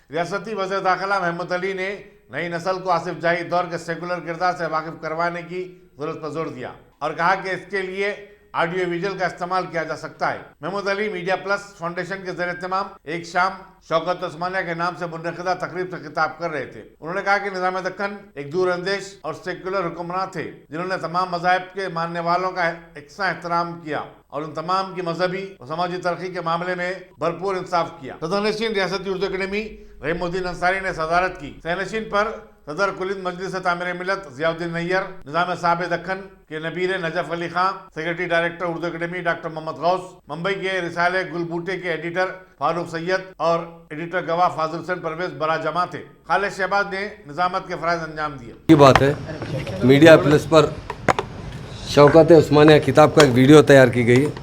रियासती वज़ीर दाखिला महमूद अली ने नई नस्ल को आसिफ जाही दौर के सेकुलर किरदार से वाकिफ करवाने की जरूरत पर जोर दिया और कहा कि इसके लिए ऑडियो विजुअल का इस्तेमाल किया जा सकता है। Mahmood Ali media plus foundation के ज़रिए तमाम एक शाम शौकत उस्मानिया के नाम से मुनक़िदा तकरीब से खिताब कर रहे थे। उन्होंने कहा कि निज़ाम दक्कन एक दूरअंदेश और सेकुलर हुक्मरान थे जिन्होंने तमाम मज़ाहिब के मानने वालों का यकसा एहतराम किया और उन तमाम की मजहबी और समाजी तरक्की के मामले में भरपूर इंसाफ किया। सदरनशीन रियासती उर्दू अकेडमी रहीमुद्दीन अंसारी ने सदारत की। सहनशीन पर सदर कुलिंद मजलिस तामीर मिलत ज़ियाउद्दीन नैयर, निज़ाम साहब दक्कन के नबीर Najaf Ali Khan, secretary director Urdu academy doctor Mohammad Ghaus, Mumbai के रिसाले गुलबूटे के एडिटर फारूक सैयद और एडिटर गवाह फाजिल हुसैन परवेज बरा जमा थे। खालिद शहबाज ने निजामत के फ़राइज़ अंजाम दिए। ये बात है, मीडिया प्लस पर शौकत उस्मानिया किताब का एक वीडियो तैयार की गई है,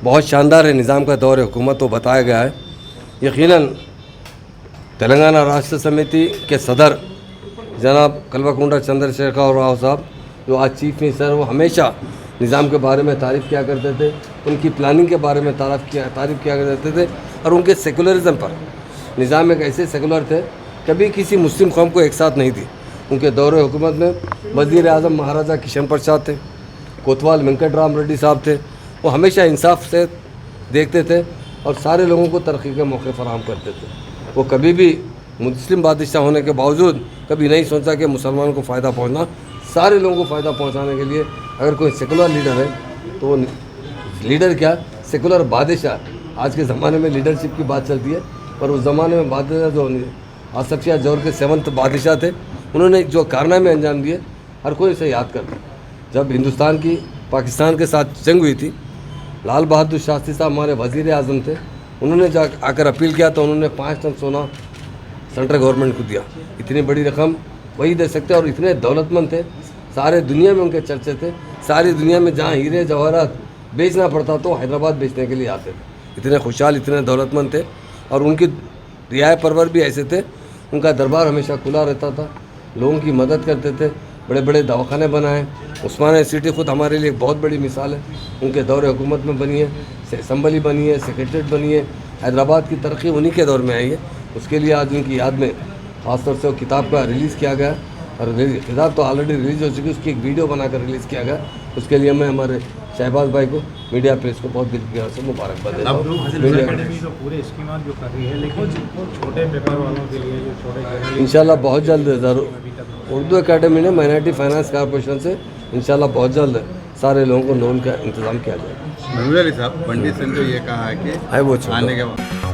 बहुत शानदार है। निज़ाम का दौर हुकूमत तो बताया गया है। यकीनन तेलंगाना राष्ट्र समिति के सदर जनाब कल्वाकुंडा चंद्रशेखर राव साहब जो आज चीफ मिनिस्टर, वो हमेशा निज़ाम के बारे में तारीफ़ किया करते थे, उनकी प्लानिंग के बारे में तारीफ़ किया करते थे और उनके सेकुलरिज्म पर। निज़ाम एक ऐसे सेकुलर थे, कभी किसी मुस्लिम कौम को एक साथ नहीं दी। उनके दौरे हुकूमत में वज़ीर आज़म महाराजा किशन प्रसाद थे, कोतवाल वेंकट राम रेड्डी साहब थे। वो हमेशा इंसाफ से देखते थे और सारे लोगों को तरक्की के मौके फराहम करते थे। वो कभी भी मुस्लिम बादशाह होने के बावजूद कभी नहीं सोचा कि मुसलमानों को फ़ायदा पहुंचना, सारे लोगों को फ़ायदा पहुंचाने के लिए अगर कोई सेकुलर लीडर है तो वो लीडर क्या, सेकुलर बादशाह। आज के ज़माने में लीडरशिप की बात चलती है, पर उस ज़माने में बादशाह जो आसिफ शाह जोर के 7th बादशाह थे, उन्होंने जो कारनामे अंजाम दिए हर कोई इसे याद करता। जब हिंदुस्तान की पाकिस्तान के साथ जंग हुई थी, लाल बहादुर शास्त्री साहब हमारे वज़ीर आज़म थे, उन्होंने जा आकर अपील किया तो उन्होंने 5 टन सोना सेंट्रल गवर्नमेंट को दिया। इतनी बड़ी रकम वही दे सकते और इतने दौलतमंद थे, सारे दुनिया में उनके चर्चे थे। सारी दुनिया में जहाँ हीरे जवाहरात बेचना पड़ता तो हैदराबाद बेचने के लिए आते थे। इतने खुशहाल, इतने दौलतमंद थे और उनकी रियाय परवर भी ऐसे थे। उनका दरबार हमेशा खुला रहता था, लोगों की मदद करते थे, बड़े बड़े दवाखाने बनाए। उस्मानिया सिटी खुद हमारे लिए एक बहुत बड़ी मिसाल है, उनके दौरे हुकूमत में बनी है, असम्बली बनी है, सेक्रेटरीट बनी है। हैदराबाद की तरक्की उन्हीं के दौर में आई है। उसके लिए आज उनकी याद में ख़ासतौर से वो किताब का रिलीज़ किया गया और किताब तो ऑलरेडी रिलीज़ हो चुकी है, उसकी एक वीडियो बनाकर रिलीज़ किया गया। उसके लिए मैं हमारे शहबाज भाई को, मीडिया प्रेस को बहुत दिल की से मुबारकबाद देता हूँ। पूरे स्कीम जो कर रही है, लेकिन छोटे पेपर वालों के लिए जो छोटे इंशाल्लाह बहुत जल्द ज़रूर उर्दू एकेडमी ने माइनॉरिटी फाइनेंस कॉर्पोरेशन से इंशाल्लाह बहुत जल्द सारे लोगों को लोन का इंतज़ाम किया जाएगा। महमूद अली साहब पंडित सिंह ने ये कहा है कि वो आने के बाद